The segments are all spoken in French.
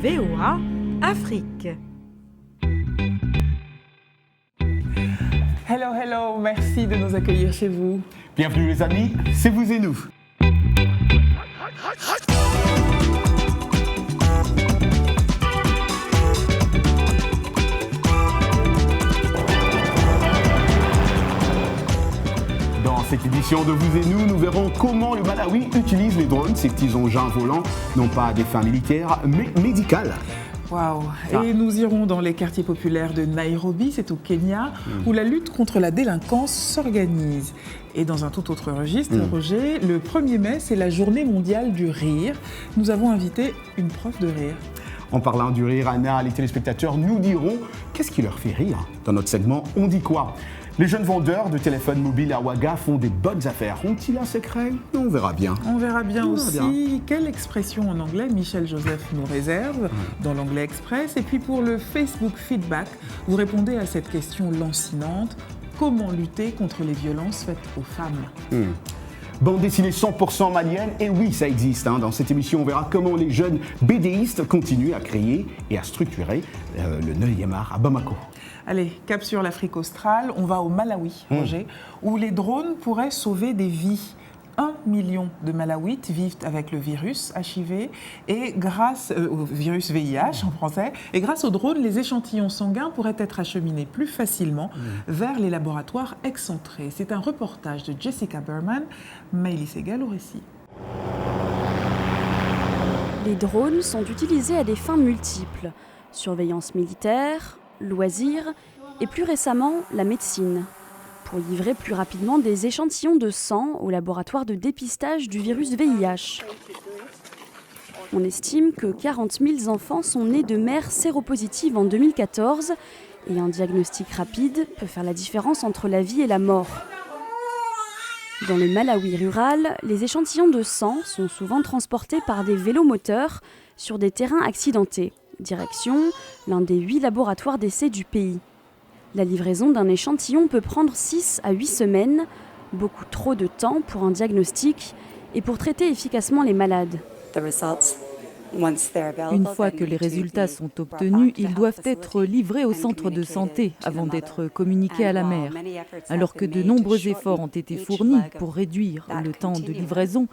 VOA Afrique. Hello, merci de nous accueillir chez vous. Bienvenue les amis, c'est vous et nous. Dans cette édition de Vous et nous verrons comment le Malawi utilise les drones. Ces petits engins volants, non pas à des fins militaires, mais médicales. Waouh! Et nous irons dans les quartiers populaires de Nairobi, c'est au Kenya, où la lutte contre la délinquance s'organise. Et dans un tout autre registre, Roger, le 1er mai, c'est la journée mondiale du rire. Nous avons invité une prof de rire. En parlant du rire, Anna, les téléspectateurs nous diront qu'est-ce qui leur fait rire. Dans notre segment, on dit quoi? Les jeunes vendeurs de téléphones mobiles à Ouaga font des bonnes affaires. Ont-ils un secret? On verra bien. On verra bien aussi quelle expression en anglais Michel Joseph nous réserve dans l'anglais express. Et puis pour le Facebook Feedback, vous répondez à cette question lancinante. Comment lutter contre les violences faites aux femmes? Bande dessinée 100% malienne, et oui, ça existe. Dans cette émission, on verra comment les jeunes BDistes continuent à créer et à structurer le 9e art à Bamako. Allez, cap sur l'Afrique australe, on va au Malawi, Roger, où les drones pourraient sauver des vies. 1 million de Malawites vivent avec le virus HIV et grâce au virus VIH en français, et grâce aux drones, les échantillons sanguins pourraient être acheminés plus facilement vers les laboratoires excentrés. C'est un reportage de Jessica Berman, Maëlys Segal au récit. Les drones sont utilisés à des fins multiples. Surveillance militaire, loisirs et plus récemment la médecine. Pour livrer plus rapidement des échantillons de sang au laboratoire de dépistage du virus VIH. On estime que 40 000 enfants sont nés de mères séropositives en 2014 et un diagnostic rapide peut faire la différence entre la vie et la mort. Dans le Malawi rural, les échantillons de sang sont souvent transportés par des vélomoteurs sur des terrains accidentés. Direction l'un des 8 laboratoires d'essai du pays. La livraison d'un échantillon peut prendre 6 à 8 semaines, beaucoup trop de temps pour un diagnostic et pour traiter efficacement les malades. Une fois que les résultats sont obtenus, ils doivent être livrés au centre de santé avant d'être communiqués à la mère. Alors que de nombreux efforts ont été fournis pour réduire le temps de livraison,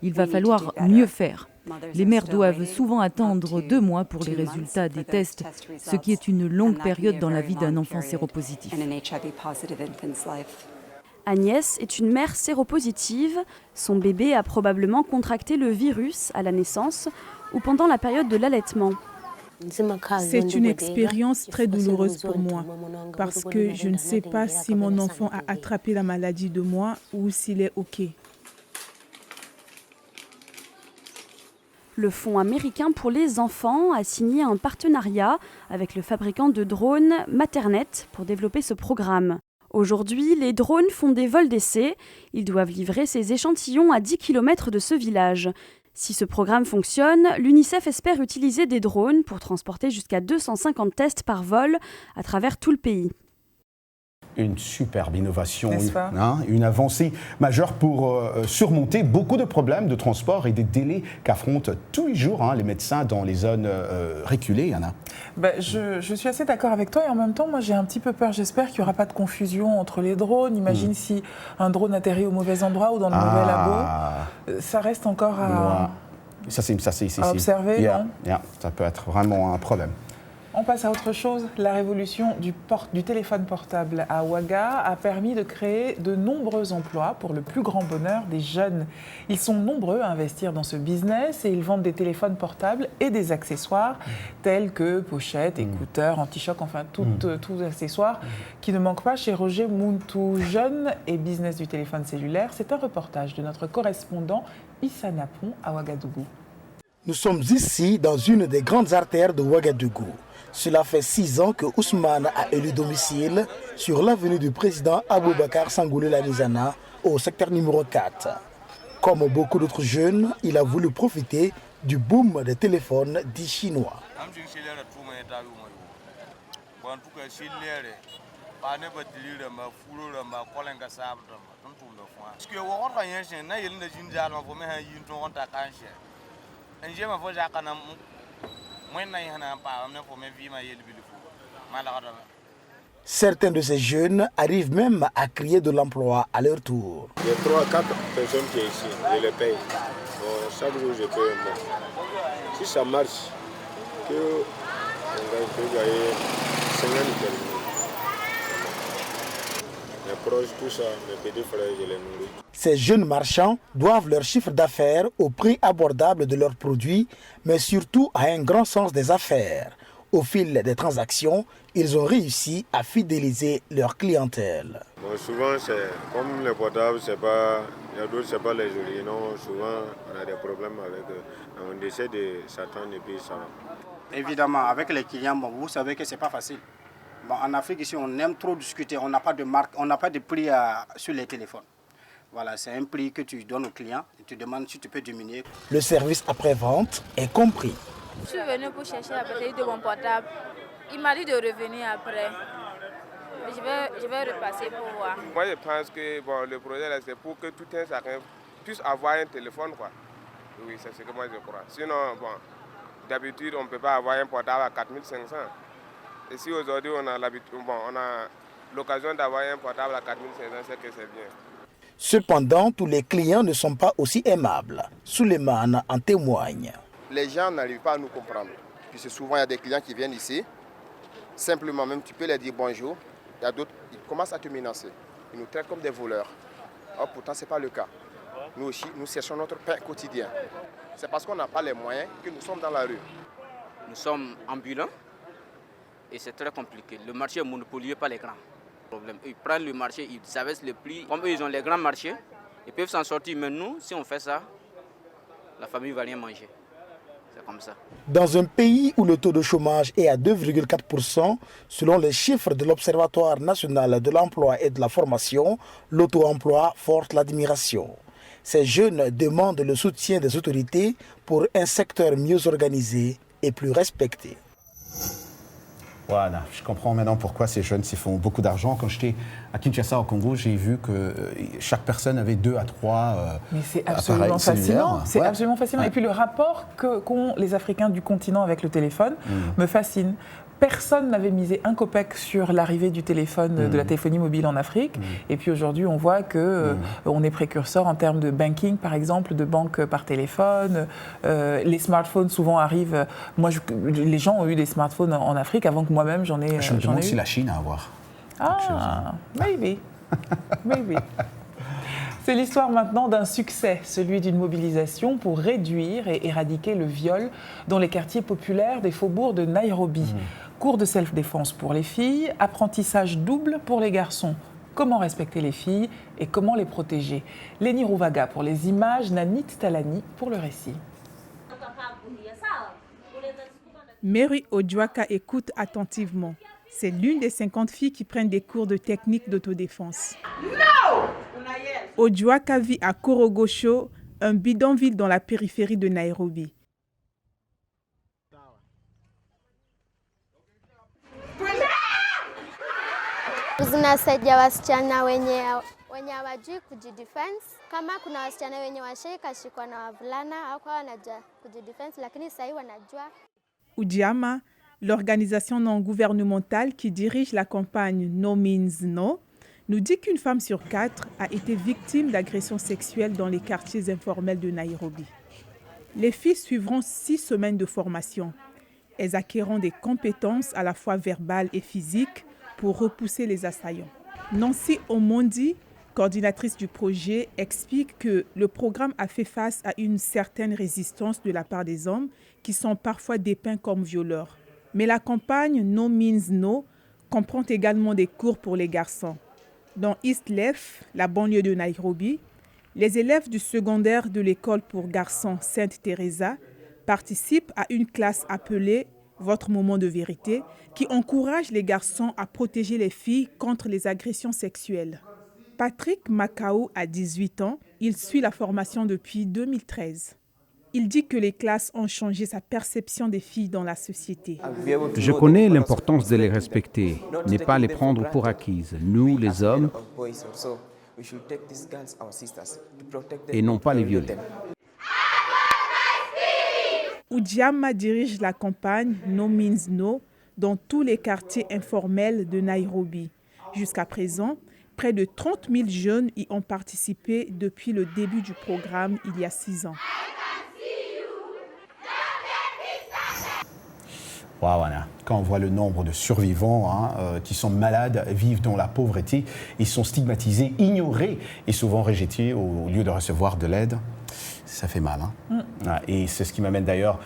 il va falloir mieux faire. Les mères doivent souvent attendre 2 mois pour les résultats des tests, ce qui est une longue période dans la vie d'un enfant séropositif. Agnès est une mère séropositive. Son bébé a probablement contracté le virus à la naissance ou pendant la période de l'allaitement. C'est une expérience très douloureuse pour moi parce que je ne sais pas si mon enfant a attrapé la maladie de moi ou s'il est OK. Le Fonds américain pour les enfants a signé un partenariat avec le fabricant de drones Maternet pour développer ce programme. Aujourd'hui, les drones font des vols d'essai. Ils doivent livrer ces échantillons à 10 km de ce village. Si ce programme fonctionne, l'UNICEF espère utiliser des drones pour transporter jusqu'à 250 tests par vol à travers tout le pays. Une superbe innovation, N'est-ce une avancée majeure pour surmonter beaucoup de problèmes de transport et des délais qu'affrontent tous les jours les médecins dans les zones reculées, Anna. Je suis assez d'accord avec toi et en même temps, moi j'ai un petit peu peur. J'espère qu'il n'y aura pas de confusion entre les drones. Imagine si un drone atterrit au mauvais endroit ou dans le mauvais labo. Ça reste encore à observer. Ça peut être vraiment un problème. On passe à autre chose. La révolution du téléphone portable à Ouaga a permis de créer de nombreux emplois pour le plus grand bonheur des jeunes. Ils sont nombreux à investir dans ce business et ils vendent des téléphones portables et des accessoires tels que pochettes, écouteurs, anti-choc, enfin tous les accessoires qui ne manquent pas chez Roger Muntu, jeune et business du téléphone cellulaire. C'est un reportage de notre correspondant Issa Napon à Ouagadougou. Nous sommes ici dans une des grandes artères de Ouagadougou. Cela fait 6 ans que Ousmane a élu domicile sur l'avenue du président Aboubakar Sangoulé Lamizana au secteur numéro 4. Comme beaucoup d'autres jeunes, il a voulu profiter du boom des téléphones dits chinois. Certains de ces jeunes arrivent même à créer de l'emploi à leur tour. Il y a 3 à 4 personnes qui sont ici, je les paye. Bon, chaque jour, je paye un bon. Si ça marche, on peut gagner 50 000. Mes proches, tout ça, mes petits frères, je les nourris. Ces jeunes marchands doivent leur chiffre d'affaires au prix abordable de leurs produits, mais surtout à un grand sens des affaires. Au fil des transactions, ils ont réussi à fidéliser leur clientèle. Bon, souvent, c'est comme les portables, c'est pas, il y a d'autres, c'est pas les jolis. Non, souvent, on a des problèmes avec eux. On essaie de s'attendre et puis ça va. Évidemment, avec les clients, bon, vous savez que c'est pas facile. Bon, en Afrique, ici, on aime trop discuter. On n'a pas de marque, on n'a pas de prix sur les téléphones. Voilà, c'est un prix que tu donnes au client et tu demandes si tu peux diminuer. Le service après-vente est compris. Je suis venue pour chercher la batterie de mon portable. Il m'a dit de revenir après. Je vais repasser pour voir. Moi, je pense que bon, le projet, c'est pour que tout un chacun puisse avoir un téléphone, quoi. Oui, c'est ce que moi je crois. Sinon, bon, d'habitude, on ne peut pas avoir un portable à 4 500. Et si aujourd'hui, on a l'occasion d'avoir un portable à 4 500, c'est que c'est bien. Cependant, tous les clients ne sont pas aussi aimables. Souleymane en témoigne. Les gens n'arrivent pas à nous comprendre. Puisque souvent, il y a des clients qui viennent ici. Simplement, même tu peux leur dire bonjour. Il y a d'autres, ils commencent à te menacer. Ils nous traitent comme des voleurs. Or, pourtant, ce n'est pas le cas. Nous aussi, nous cherchons notre pain quotidien. C'est parce qu'on n'a pas les moyens que nous sommes dans la rue. Nous sommes ambulants et c'est très compliqué. Le marché est monopolisé par les grands. Ils prennent le marché, ils abaissent le prix. Comme eux, ils ont les grands marchés, ils peuvent s'en sortir. Mais nous, si on fait ça, la famille ne va rien manger. C'est comme ça. Dans un pays où le taux de chômage est à 2,4%, selon les chiffres de l'Observatoire national de l'emploi et de la formation, l'auto-emploi force l'admiration. Ces jeunes demandent le soutien des autorités pour un secteur mieux organisé et plus respecté. Voilà, je comprends maintenant pourquoi ces jeunes s'y font beaucoup d'argent. Quand j'étais à Kinshasa, au Congo, j'ai vu que chaque personne avait 2 à 3 Mais c'est absolument fascinant. C'est absolument fascinant. Ouais. Et puis le rapport qu'ont les Africains du continent avec le téléphone me fascine. Personne n'avait misé un copec sur l'arrivée du téléphone, de la téléphonie mobile en Afrique. Et puis aujourd'hui, on voit qu'on est précurseur en termes de banking, par exemple, de banque par téléphone. Les smartphones souvent arrivent. Les gens ont eu des smartphones en Afrique avant que moi-même j'en ai. Je me demande si la Chine a à voir. Ah, maybe. Maybe. C'est l'histoire maintenant d'un succès, celui d'une mobilisation pour réduire et éradiquer le viol dans les quartiers populaires des faubourgs de Nairobi. Cours de self-défense pour les filles, apprentissage double pour les garçons. Comment respecter les filles et comment les protéger. Lénie Rouvaga pour les images, Nanit Talani pour le récit. Mary Odjwaka écoute attentivement. C'est l'une des 50 filles qui prennent des cours de technique d'autodéfense. Odjwaka vit à Korogosho, un bidonville dans la périphérie de Nairobi. Zinasaidia wasichana wenye hawajui kujidefense. Kama kuna wasichana wenye washikwa na wavulana hawakuwa wanajua kujidefense, lakini sasa wanajua. Udiama, l'organisation non gouvernementale qui dirige la campagne No Means No, nous dit qu'une femme sur 4 a été victime d'agressions sexuelles dans les quartiers informels de Nairobi. Les filles suivront 6 semaines de formation. Elles acquerront des compétences à la fois verbales et physiques pour repousser les assaillants. Nancy Omondi, coordinatrice du projet, explique que le programme a fait face à une certaine résistance de la part des hommes qui sont parfois dépeints comme violeurs. Mais la campagne No Means No comprend également des cours pour les garçons. Dans East Left, la banlieue de Nairobi, les élèves du secondaire de l'école pour garçons Sainte Teresa participent à une classe appelée Votre moment de vérité, qui encourage les garçons à protéger les filles contre les agressions sexuelles. Patrick Macao a 18 ans, il suit la formation depuis 2013. Il dit que les classes ont changé sa perception des filles dans la société. Je connais l'importance de les respecter, ne pas les prendre pour acquises. Nous, les hommes, et non pas les violer. Udiama dirige la campagne No Means No dans tous les quartiers informels de Nairobi. Jusqu'à présent, près de 30 000 jeunes y ont participé depuis le début du programme il y a 6 ans. Wow, Anna. Quand on voit le nombre de survivants qui sont malades, vivent dans la pauvreté, ils sont stigmatisés, ignorés et souvent rejetés au lieu de recevoir de l'aide, ça fait mal. Et c'est ce qui m'amène d'ailleurs,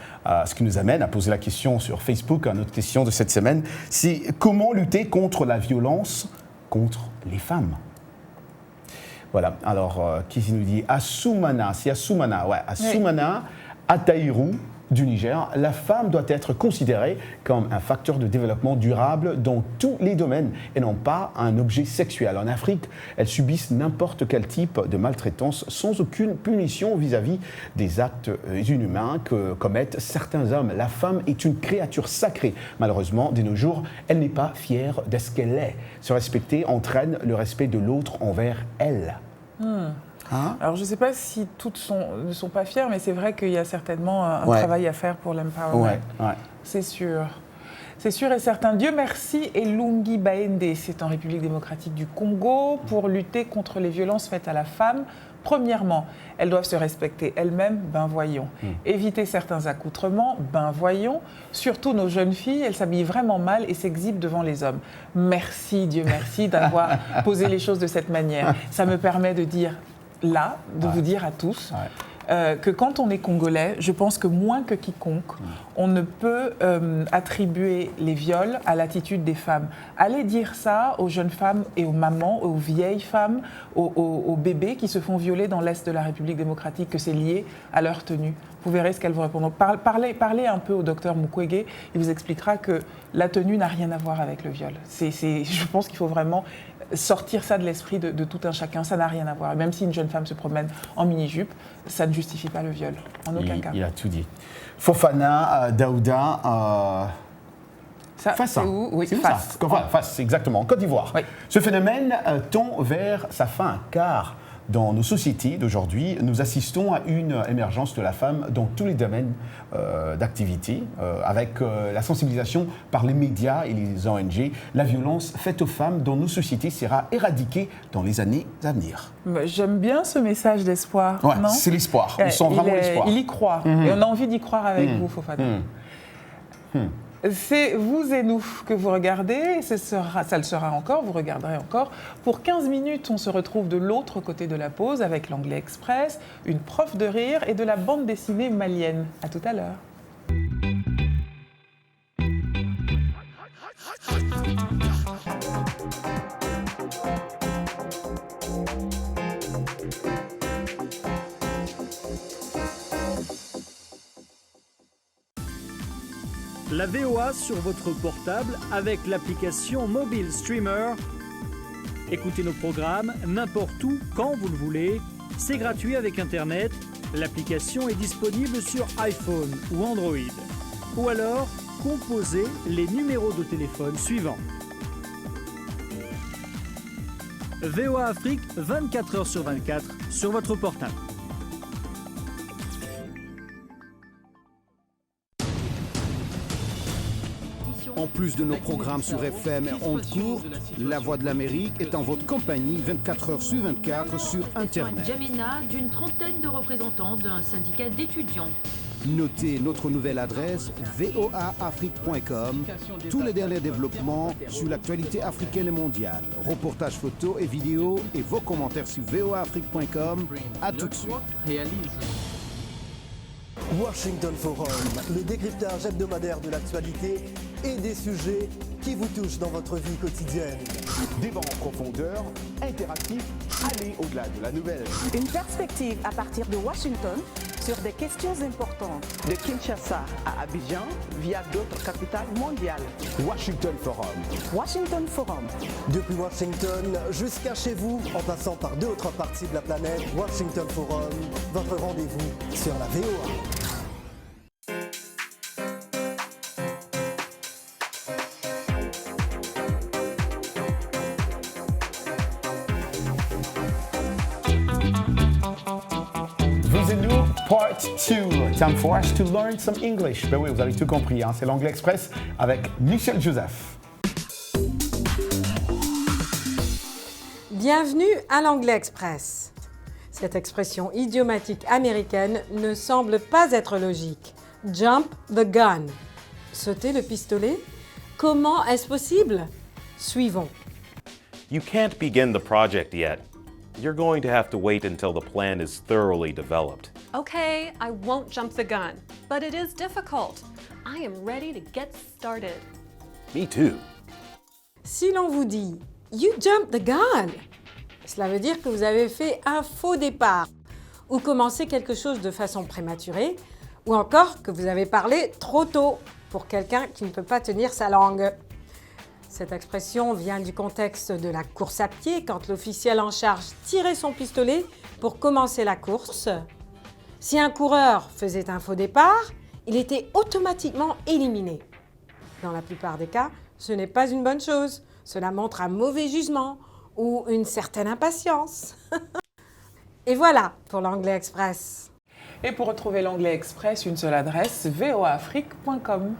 ce qui nous amène à poser la question sur Facebook, notre question de cette semaine, c'est comment lutter contre la violence contre les femmes. Voilà, alors qui nous dit Assoumana, c'est Assoumana, ouais, Assoumana, à Taïrou, du Niger, la femme doit être considérée comme un facteur de développement durable dans tous les domaines et non pas un objet sexuel. En Afrique, elles subissent n'importe quel type de maltraitance sans aucune punition vis-à-vis des actes inhumains que commettent certains hommes. La femme est une créature sacrée. Malheureusement, de nos jours, elle n'est pas fière de ce qu'elle est. Se respecter entraîne le respect de l'autre envers elle. Alors, je ne sais pas si toutes ne sont pas fières, mais c'est vrai qu'il y a certainement un travail à faire pour l'empowerment. C'est sûr. C'est sûr et certain. Dieu merci, Elungi Baende, c'est en République démocratique du Congo, pour lutter contre les violences faites à la femme. Premièrement, elles doivent se respecter elles-mêmes, ben voyons. Éviter certains accoutrements, ben voyons. Surtout nos jeunes filles, elles s'habillent vraiment mal et s'exhibent devant les hommes. Merci, Dieu merci, d'avoir posé les choses de cette manière. Ça me permet de dire vous dire à tous que quand on est congolais, je pense que moins que quiconque, on ne peut attribuer les viols à l'attitude des femmes. Allez dire ça aux jeunes femmes et aux mamans, aux vieilles femmes, aux bébés qui se font violer dans l'Est de la République démocratique, que c'est lié à leur tenue. Vous verrez ce qu'elles vous répondront. Parlez un peu au docteur Mukwege, il vous expliquera que la tenue n'a rien à voir avec le viol. Je pense qu'il faut vraiment sortir ça de l'esprit de tout un chacun, ça n'a rien à voir. Même si une jeune femme se promène en mini-jupe, ça ne justifie pas le viol, en aucun cas. Il a tout dit. Fofana Daouda, Face. Oui, Face, exactement, en Côte d'Ivoire. Oui. Ce phénomène tend vers sa fin, car dans nos sociétés d'aujourd'hui, nous assistons à une émergence de la femme dans tous les domaines d'activité, avec la sensibilisation par les médias et les ONG. La violence faite aux femmes dans nos sociétés sera éradiquée dans les années à venir. J'aime bien ce message d'espoir. Ouais, c'est l'espoir, on sent vraiment l'espoir. Il y croit, et on a envie d'y croire avec vous, Fofana. C'est vous et nous que vous regardez, et ça le sera encore, vous regarderez encore. Pour 15 minutes, on se retrouve de l'autre côté de la pause avec l'Anglais Express, une prof de rire et de la bande dessinée malienne. À tout à l'heure. La VOA sur votre portable avec l'application Mobile Streamer. Écoutez nos programmes n'importe où, quand vous le voulez. C'est gratuit avec Internet. L'application est disponible sur iPhone ou Android. Ou alors, composez les numéros de téléphone suivants. VOA Afrique, 24 heures sur 24 sur votre portable. En plus de nos programmes sur FM et ondes courtes, La Voix de l'Amérique est en votre compagnie 24 heures sur 24 sur Internet. Djamena, d'une trentaine de représentants d'un syndicat d'étudiants. Notez notre nouvelle adresse voaafrique.com. Tous les derniers développements sur l'actualité africaine et mondiale. Reportages photos et vidéos et vos commentaires sur voaafrique.com. À tout de suite. Washington Forum, le décryptage hebdomadaire de l'actualité et des sujets qui vous touchent dans votre vie quotidienne. Débat en profondeur, interactif, aller au-delà de la nouvelle. Une perspective à partir de Washington sur des questions importantes. De Kinshasa à Abidjan via d'autres capitales mondiales. Washington Forum. Washington Forum. Depuis Washington jusqu'à chez vous, en passant par d'autres parties de la planète, Washington Forum, votre rendez-vous sur la VOA. Part 2. Time for us to learn some English. Ben oui, vous avez tout compris, hein? C'est l'Anglais Express avec Michel Joseph. Bienvenue à l'Anglais Express. Cette expression idiomatique américaine ne semble pas être logique. Jump the gun. Sauter le pistolet? Comment est-ce possible? Suivons. You can't begin the project yet. You're going to have to wait until the plan is thoroughly developed. Okay, I won't jump the gun, but it is difficult. I am ready to get started. Me too. Si l'on vous dit « You jumped the gun », cela veut dire que vous avez fait un faux départ ou commencé quelque chose de façon prématurée ou encore que vous avez parlé trop tôt pour quelqu'un qui ne peut pas tenir sa langue. Cette expression vient du contexte de la course à pied quand l'officiel en charge tirait son pistolet pour commencer la course. Si un coureur faisait un faux départ, il était automatiquement éliminé. Dans la plupart des cas, ce n'est pas une bonne chose. Cela montre un mauvais jugement ou une certaine impatience. Et voilà pour l'Anglais Express. Et pour retrouver l'Anglais Express, une seule adresse, voaafrique.com.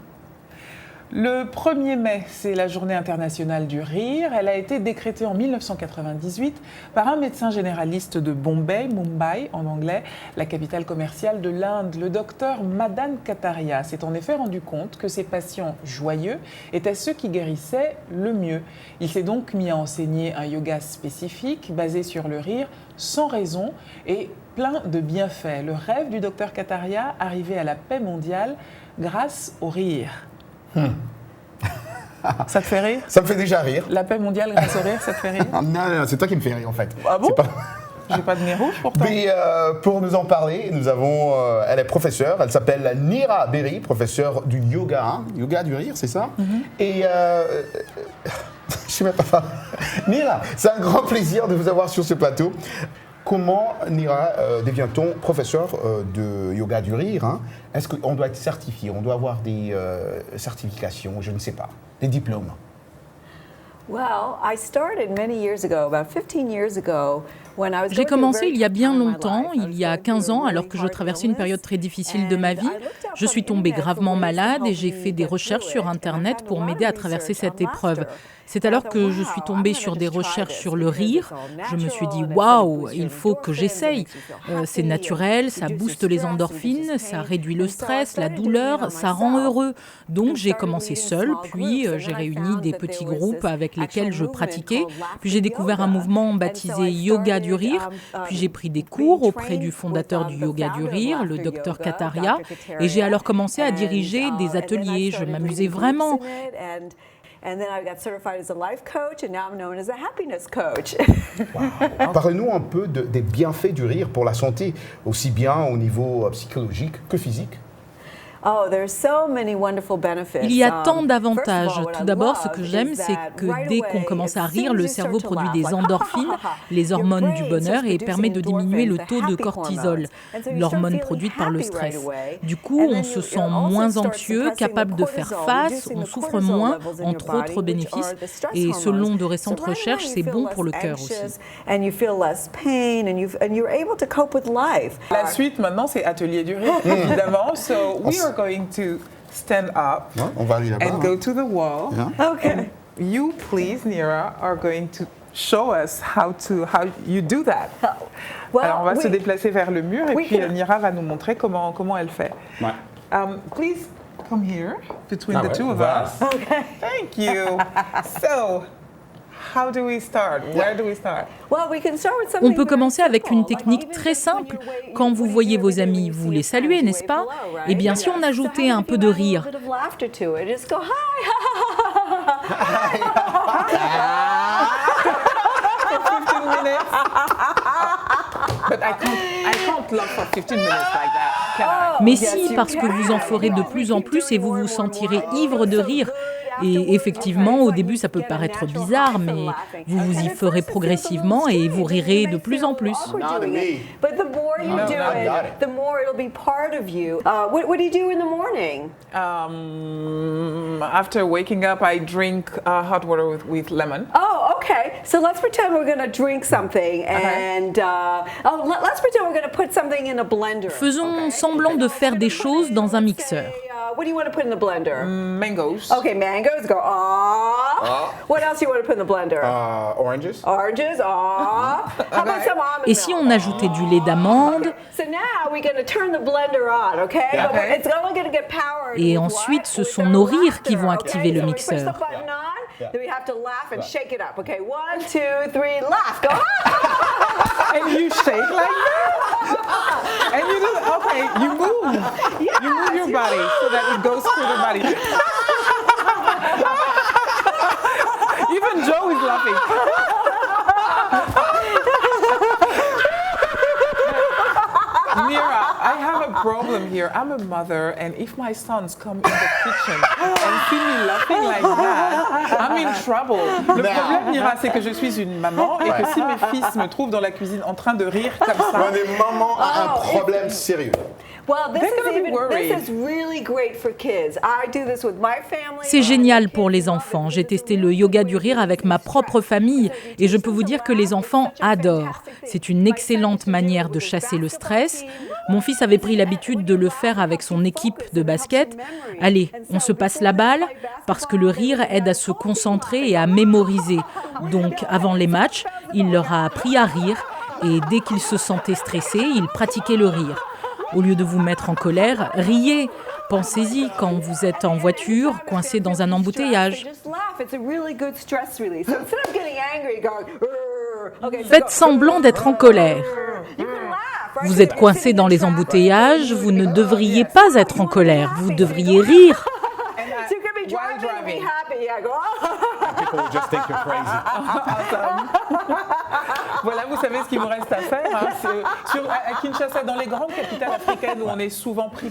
Le 1er mai, c'est la Journée internationale du rire. Elle a été décrétée en 1998 par un médecin généraliste de Bombay, Mumbai en anglais, la capitale commerciale de l'Inde. Le docteur Madan Kataria s'est en effet rendu compte que ses patients joyeux étaient ceux qui guérissaient le mieux. Il s'est donc mis à enseigner un yoga spécifique basé sur le rire, sans raison et plein de bienfaits. Le rêve du docteur Kataria, arriver à la paix mondiale grâce au rire. Ça te fait rire? Ça me fait déjà rire. La paix mondiale grâce au rire, ça te fait rire? Non, c'est toi qui me fais rire en fait. Ah bon? J'ai pas de nez rouge pourtant. Mais pour nous en parler, nous avons, elle est professeure, elle s'appelle Neera Berry, professeure du yoga, hein? Yoga du rire, c'est ça? Et je sais même pas. Neera, c'est un grand plaisir de vous avoir sur ce plateau. Comment, Neera, devient-on professeur de yoga du rire, hein? Est-ce qu'on doit être certifié? On doit avoir des certifications, je ne sais pas, des diplômes? J'ai commencé il y a bien longtemps, il y a 15 ans, alors que je traversais une période très difficile de ma vie. Je suis tombée gravement malade et j'ai fait des recherches sur Internet pour m'aider à traverser cette épreuve. C'est alors que je suis tombée sur des recherches sur le rire. Je me suis dit, waouh, il faut que j'essaye. C'est naturel, ça booste les endorphines, ça réduit le stress, la douleur, ça rend heureux. Donc j'ai commencé seule, puis j'ai réuni des petits groupes avec lesquels je pratiquais. Puis j'ai découvert un mouvement baptisé Yoga du rire. Puis j'ai pris des cours auprès du fondateur du Yoga du rire, le docteur Kataria. Et j'ai alors commencé à diriger des ateliers. Je m'amusais vraiment. Wow. Parlez-nous un peu des bienfaits du rire pour la santé, aussi bien au niveau psychologique que physique. Il y a tant d'avantages. Tout d'abord, ce que j'aime, c'est que dès qu'on commence à rire, le cerveau produit des endorphines, les hormones du bonheur, et permet de diminuer le taux de cortisol, l'hormone produite par le stress. Du coup, on se sent moins anxieux, capable de faire face, on souffre moins, entre autres bénéfices. Et selon de récentes recherches, c'est bon pour le cœur aussi. La suite, maintenant, c'est Atelier du rire, évidemment. So we are going to stand up and go to the wall. Okay. You, please, Neera, are going to show us how you do that. Alors, on va se déplacer vers le mur et puis Neera va nous montrer comment elle fait. Please come here between the two of us. Okay. Thank you. So, how do we start? Where do we start? On peut commencer avec une technique très simple. Quand vous voyez vos amis, vous les saluez, n'est-ce pas? Eh bien, si on ajoutait un peu de rire. Mais si, parce que vous en ferez de plus en plus et vous vous sentirez ivre de rire. Et effectivement, au début, ça peut paraître bizarre, mais vous vous y ferez progressivement et vous rirez de plus en plus. After waking up, I drink hot water with lemon. Oh, Okay, so let's pretend we're going to drink something and let's pretend we're going to put something in a blender. Faisons semblant de faire des choses dans un mixeur. What do you want to put in the blender? Mangoes. Okay, mangoes go. What else do you want to put in the blender? Oranges. Oranges. How about some almond Et si on ajoutait du lait d'amande? So now we're going to turn the blender on, okay? Yeah. But it's only going to get powered. Et ensuite, ce sont nos rires qui vont activer le So we push the mixeur. button on, then we have to laugh and shake it up. Okay, 1, 2, 3, laugh. Go. And you shake like that? And you do, okay, you move. Yes, you move your body so that it goes through the body. Even Joe is laughing. Nira, I have a problem here. I'm a mother, and if my sons come in the kitchen and see me laughing like that, I'm in trouble. Le problème, Nira, c'est que je suis une maman et que si mes fils me trouvent dans la cuisine en train de rire comme ça... On est maman a un problème sérieux. Well, this is really great for kids. I do this with my family. C'est génial pour les enfants. J'ai testé le yoga du rire avec ma propre famille et je peux vous dire que les enfants adorent. C'est une excellente manière de chasser le stress. Mon fils avait pris l'habitude de le faire avec son équipe de basket. Allez, on se passe la balle parce que le rire aide à se concentrer et à mémoriser. Donc, avant les matchs, il leur a appris à rire et dès qu'ils se sentaient stressés, ils pratiquaient le rire. Au lieu de vous mettre en colère, riez. Pensez-y quand vous êtes en voiture, coincé dans un embouteillage. Faites semblant d'être en colère. Vous êtes coincé dans les embouteillages, vous ne devriez pas être en colère, vous devriez rire. Voilà, vous savez ce qu'il vous reste à faire. À Kinshasa, dans les grandes capitales africaines où on est souvent pris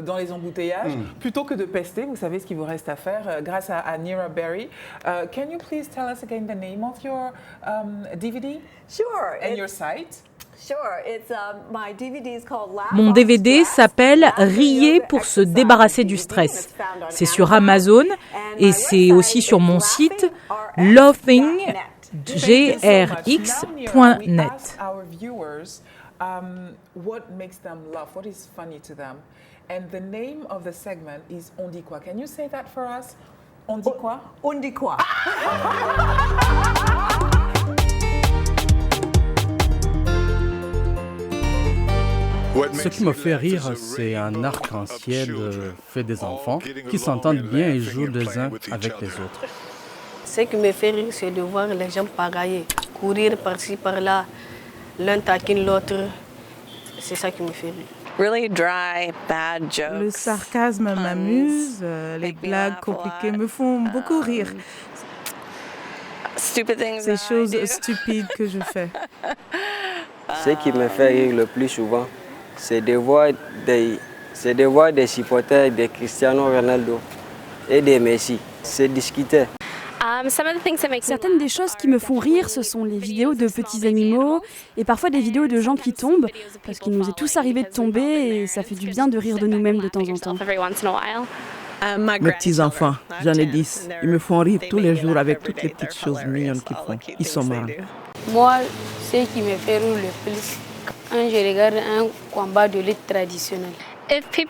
dans les embouteillages, plutôt que de pester, vous savez ce qu'il vous reste à faire grâce à Nira Berry. Can you please tell us again the name of your DVD? Sure. And your site? Sure, it's my DVD is called Laugh. Mon DVD s'appelle « Riez pour se débarrasser du stress ». C'est sur Amazon et c'est aussi sur mon site laughing.grx.net. What makes them laugh? What is funny to them? And the name of the segment is On dit quoi? Can you say that for us? On dit quoi? On dit quoi? Ce qui me fait rire, c'est un arc-en-ciel fait des enfants qui s'entendent bien et jouent les uns avec les autres. Ce qui me fait rire, c'est de voir les gens pagailler, courir par-ci, par-là, l'un taquine l'autre. C'est ça qui me fait rire. Really dry, bad jokes. Le sarcasme m'amuse, les blagues compliquées me font beaucoup rire. Ces choses stupides que je fais. Ce qui me fait rire le plus souvent, c'est de voir des supporters de Cristiano Ronaldo et de Messi se discuter. Certaines des choses qui me font rire, ce sont les vidéos de petits animaux et parfois des vidéos de gens qui tombent, parce qu'il nous est tous arrivé de tomber et ça fait du bien de rire de nous-mêmes de temps en temps. Mes petits-enfants, j'en ai 10. Ils me font rire tous les jours avec toutes les petites choses mignonnes qu'ils font. Ils sont marrants. Moi, ce qui me fait rire le plus, quand je regarde un combat de lutte traditionnelle.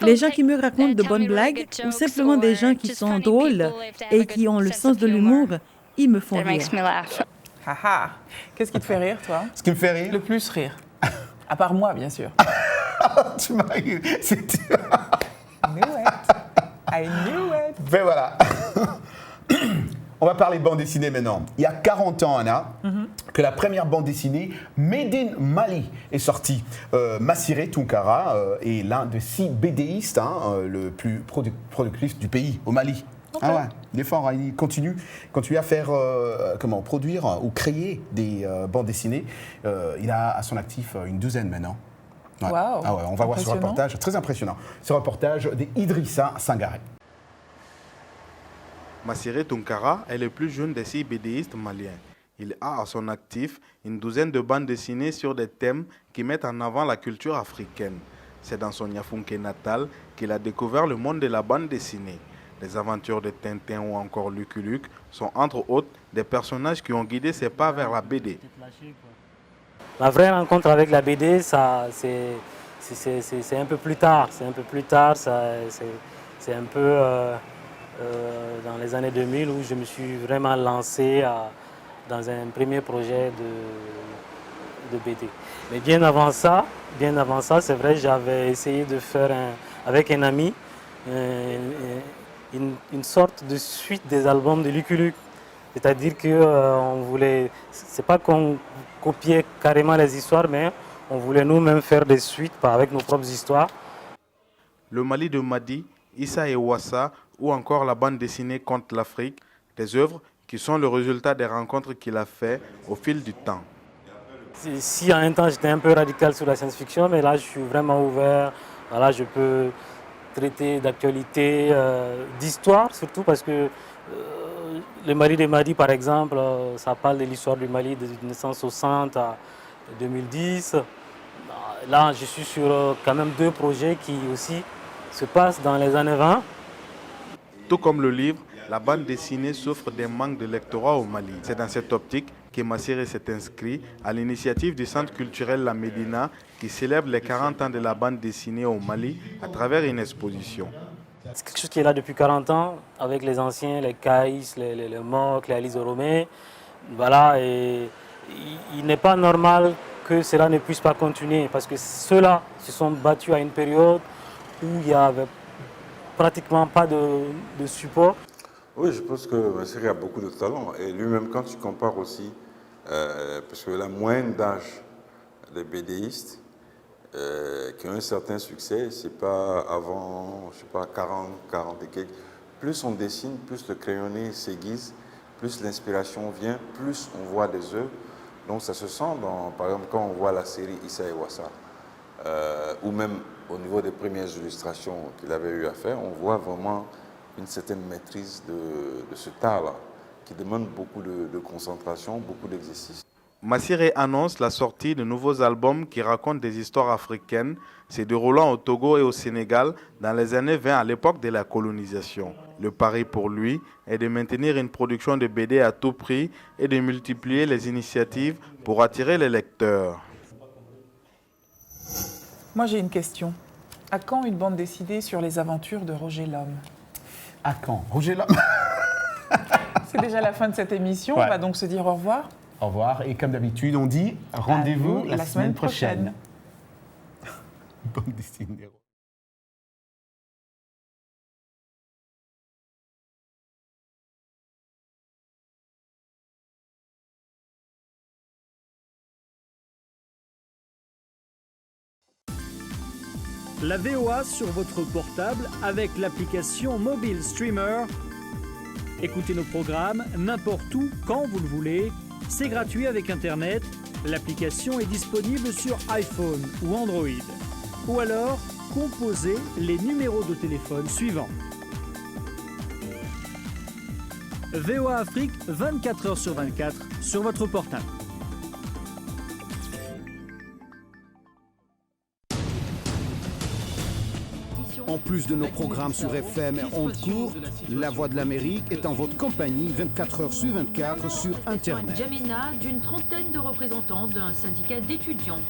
Les gens qui me racontent de bonnes blagues ou simplement des gens qui sont drôles et qui ont le sens de l'humour, ils me font rire. Haha. Qu'est-ce qui te fait rire, toi? Ce qui me fait rire? Le plus rire. À part moi, bien sûr. Tu m'as eu. I knew it. Ben voilà. On va parler de bande dessinée maintenant. Il y a 40 ans, Anna, que la première bande dessinée Made in Mali est sortie. Massiré Tounkara est l'un des 6 BDistes le plus productif du pays, au Mali. Okay. Ah ouais, l'effort, il continue à faire, produire ou créer des bandes dessinées. Il a à son actif une douzaine maintenant. Ouais. Wow. Ah ouais, on va voir ce reportage, très impressionnant. Ce reportage d'Idrissa Sangaré. Massiré Tounkara est le plus jeune des 6 BDistes maliens. Il a à son actif une douzaine de bandes dessinées sur des thèmes qui mettent en avant la culture africaine. C'est dans son Yafounké natal qu'il a découvert le monde de la bande dessinée. Les aventures de Tintin ou encore Lucky Luke sont entre autres des personnages qui ont guidé ses pas vers la BD. La vraie rencontre avec la BD, c'est un peu plus tard. C'est un peu dans les années 2000 où je me suis vraiment lancé dans un premier projet de BD. Mais bien avant ça, c'est vrai, j'avais essayé de faire avec un ami une sorte de suite des albums de Lucky Luke. C'est-à-dire qu'on voulait, c'est pas qu'on copiait carrément les histoires, mais on voulait nous-mêmes faire des suites avec nos propres histoires. Le Mali de Madi, Issa et Ouassa, ou encore la bande dessinée Contre l'Afrique, des œuvres qui sont le résultat des rencontres qu'il a fait au fil du temps. Si en un temps j'étais un peu radical sur la science-fiction, mais là je suis vraiment ouvert. Voilà, je peux traiter d'actualité, d'histoire surtout parce que le Mali de Madi par exemple, ça parle de l'histoire du Mali de 1960 à 2010. Là je suis sur quand même 2 projets qui aussi se passent dans les années 20. Tout comme le livre, la bande dessinée souffre d'un manque de lectorat au Mali. C'est dans cette optique que Massiré s'est inscrit à l'initiative du Centre culturel La Médina qui célèbre les 40 ans de la bande dessinée au Mali à travers une exposition. C'est quelque chose qui est là depuis 40 ans avec les anciens, les Caïs, les Moc, les Alice Oromé. Voilà, et il n'est pas normal que cela ne puisse pas continuer parce que ceux-là se sont battus à une période où il n'y avait pratiquement pas de support. Oui, je pense que Massiré a beaucoup de talent. Et lui-même, quand tu compares aussi, parce que la moyenne d'âge des BDistes qui ont un certain succès, c'est pas avant, je sais pas, 40 et quelques. Plus on dessine, plus le crayonné s'aiguise, plus l'inspiration vient, plus on voit des œuvres. Donc ça se sent, par exemple, quand on voit la série Issa et Ouassa, ou même au niveau des premières illustrations qu'il avait eu à faire, on voit vraiment une certaine maîtrise de ce art-là, qui demande beaucoup de concentration, beaucoup d'exercice. Massiré annonce la sortie de nouveaux albums qui racontent des histoires africaines, se déroulant au Togo et au Sénégal dans les années 20 à l'époque de la colonisation. Le pari pour lui est de maintenir une production de BD à tout prix et de multiplier les initiatives pour attirer les lecteurs. Moi j'ai une question. À quand une bande dessinée sur les aventures de Roger L'Homme? À quand? Roger L'Homme. C'est déjà la fin de cette émission, ouais. On va donc se dire au revoir. Au revoir, et comme d'habitude, on dit rendez-vous la semaine prochaine. Bande dessinée. La VOA sur votre portable avec l'application Mobile Streamer. Écoutez nos programmes n'importe où, quand vous le voulez. C'est gratuit avec Internet. L'application est disponible sur iPhone ou Android. Ou alors, composez les numéros de téléphone suivants. VOA Afrique, 24 heures sur 24 sur votre portable. En plus de nos programmes sur FM et ondes courtes, La Voix de l'Amérique est en votre compagnie 24 heures sur 24 sur Internet. N'Djamena, d'une trentaine de représentants d'un syndicat d'étudiants.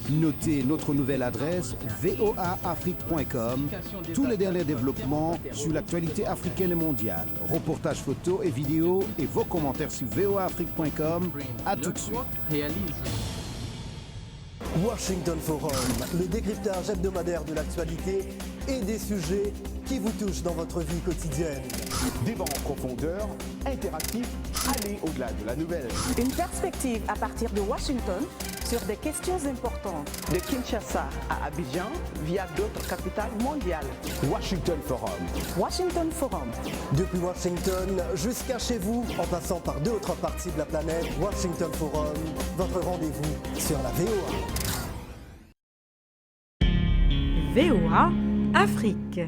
Notez notre nouvelle adresse voaafrique.com. Tous les derniers développements sur l'actualité africaine et mondiale. Reportages photos et vidéos et vos commentaires sur voaafrique.com. À tout de suite. Washington Forum, le décryptage hebdomadaire de l'actualité et des sujets qui vous touchent dans votre vie quotidienne. Débat en profondeur, interactif, allez au-delà de la nouvelle. Une perspective à partir de Washington sur des questions importantes. De Kinshasa à Abidjan via d'autres capitales mondiales. Washington Forum. Washington Forum. Depuis Washington jusqu'à chez vous, en passant par 2 autres parties de la planète, Washington Forum, votre rendez-vous sur la VOA. VOA Afrique.